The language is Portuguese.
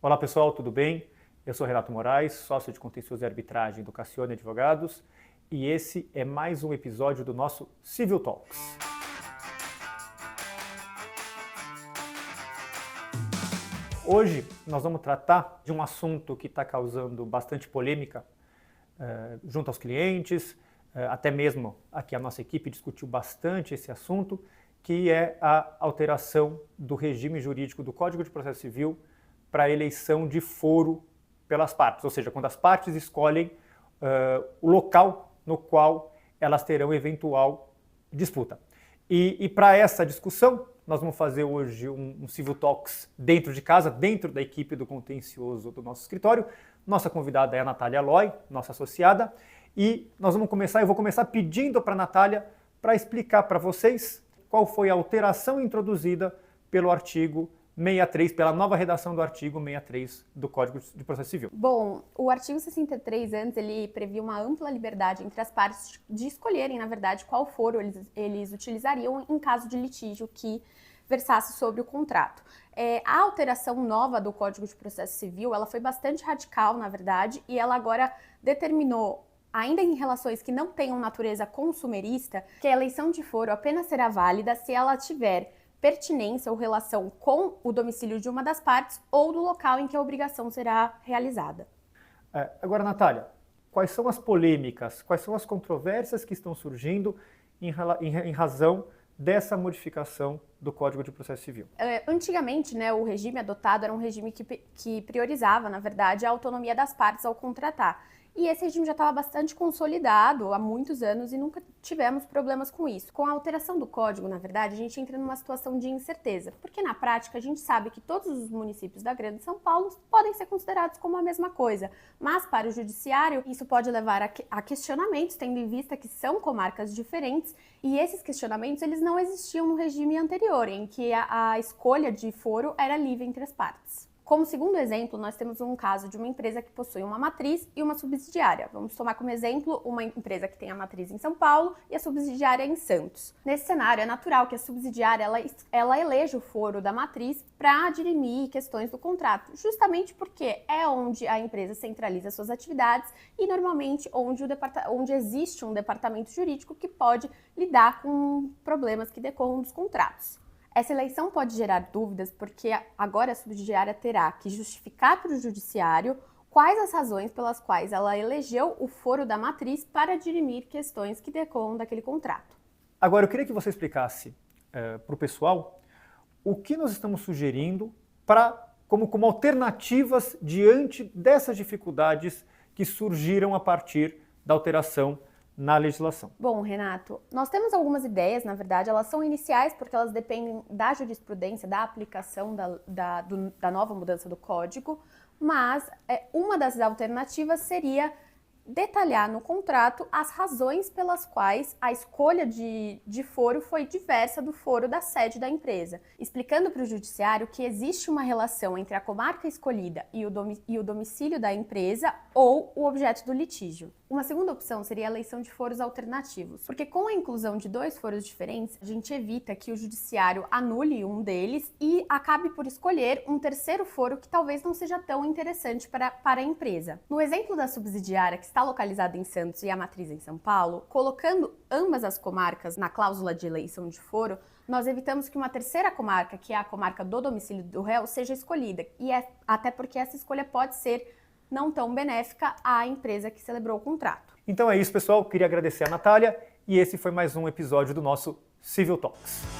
Olá pessoal, tudo bem? Eu sou Renato Moraes, sócio de contencioso e arbitragem do Cassione Advogados, e esse é mais um episódio do nosso Civil Talks. Hoje nós vamos tratar de um assunto que está causando bastante polêmica junto aos clientes, até mesmo aqui a nossa equipe discutiu bastante esse assunto, que é a alteração do regime jurídico do Código de Processo Civil para a eleição de foro pelas partes, ou seja, quando as partes escolhem o local no qual elas terão eventual disputa. E para essa discussão, nós vamos fazer hoje um Civil Talks dentro de casa, dentro da equipe do contencioso do nosso escritório. Nossa convidada é a Natália Aloy, nossa associada, e nós vamos começar, eu vou começar pedindo para a Natália para explicar para vocês qual foi a alteração introduzida pelo artigo 63, pela nova redação do artigo 63 do Código de Processo Civil. Bom, o artigo 63 antes, ele previa uma ampla liberdade entre as partes de escolherem, na verdade, qual foro eles utilizariam em caso de litígio que versasse sobre o contrato. A alteração nova do Código de Processo Civil, ela foi bastante radical, na verdade, e ela agora determinou, ainda em relações que não tenham natureza consumerista, que a eleição de foro apenas será válida se ela tiver pertinência ou relação com o domicílio de uma das partes ou do local em que a obrigação será realizada. Agora, Natália, quais são as polêmicas, quais são as controvérsias que estão surgindo em razão dessa modificação do Código de Processo Civil? Antigamente, o regime adotado era um regime que priorizava, na verdade, a autonomia das partes ao contratar. E esse regime já estava bastante consolidado há muitos anos e nunca tivemos problemas com isso. Com a alteração do código, na verdade, a gente entra numa situação de incerteza, porque na prática a gente sabe que todos os municípios da Grande São Paulo podem ser considerados como a mesma coisa, mas para o judiciário isso pode levar a questionamentos, tendo em vista que são comarcas diferentes, e esses questionamentos eles não existiam no regime anterior, em que a escolha de foro era livre entre as partes. Como segundo exemplo, nós temos um caso de uma empresa que possui uma matriz e uma subsidiária. Vamos tomar como exemplo uma empresa que tem a matriz em São Paulo e a subsidiária em Santos. Nesse cenário, é natural que a subsidiária ela eleja o foro da matriz para dirimir questões do contrato, justamente porque é onde a empresa centraliza suas atividades e normalmente onde existe um departamento jurídico que pode lidar com problemas que decorram dos contratos. Essa eleição pode gerar dúvidas porque agora a subsidiária terá que justificar para o judiciário quais as razões pelas quais ela elegeu o foro da matriz para dirimir questões que decorram daquele contrato. Agora, eu queria que você explicasse para o pessoal o que nós estamos sugerindo como alternativas diante dessas dificuldades que surgiram a partir da alteração na legislação. Bom, Renato, nós temos algumas ideias, na verdade, elas são iniciais porque elas dependem da jurisprudência, da aplicação da nova mudança do código, mas uma das alternativas seria detalhar no contrato as razões pelas quais a escolha de foro foi diversa do foro da sede da empresa, explicando para o judiciário que existe uma relação entre a comarca escolhida e o domicílio da empresa ou o objeto do litígio. Uma segunda opção seria a eleição de foros alternativos, porque com a inclusão de dois foros diferentes, a gente evita que o judiciário anule um deles e acabe por escolher um terceiro foro que talvez não seja tão interessante para a empresa. No exemplo da subsidiária, que está localizada em Santos e a matriz em São Paulo, colocando ambas as comarcas na cláusula de eleição de foro, nós evitamos que uma terceira comarca, que é a comarca do domicílio do réu, seja escolhida, até porque essa escolha pode ser não tão benéfica à empresa que celebrou o contrato. Então é isso, pessoal. Queria agradecer a Natália e esse foi mais um episódio do nosso Civil Talks.